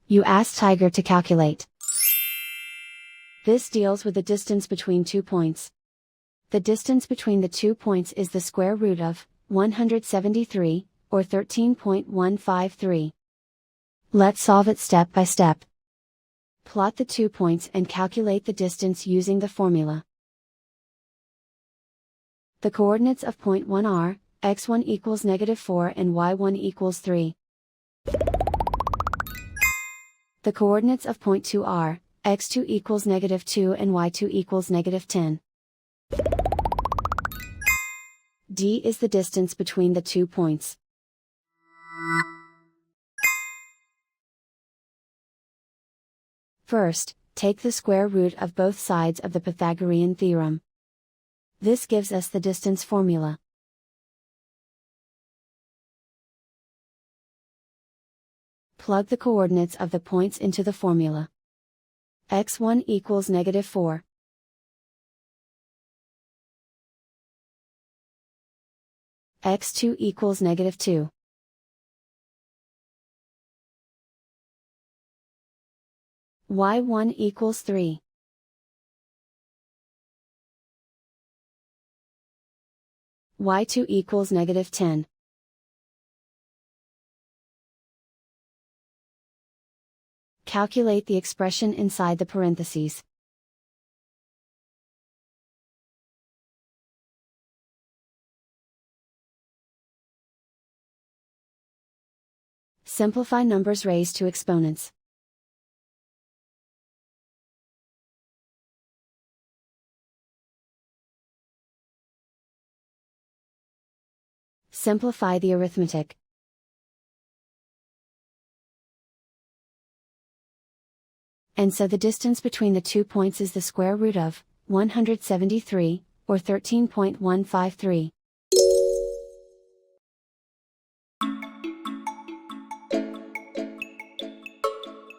You ask Tiger to calculate. This deals with the distance between 2 points. The distance between the 2 points is the square root of 173, or 13.153. Let's solve it step by step. Plot the 2 points and calculate the distance using the formula. The coordinates of point 1 are, x1 equals -4 and y1 equals 3. The coordinates of point 2 are, x2 equals -2 and y2 equals -10. D is the distance between the 2 points. First, take the square root of both sides of the Pythagorean theorem. This gives us the distance formula. Plug the coordinates of the points into the formula. x1 equals -4. x2 equals -2. y1 equals 3. y2 equals -10. Calculate the expression inside the parentheses. Simplify numbers raised to exponents. Simplify the arithmetic. And so the distance between the 2 points is the square root of 173, or 13.153.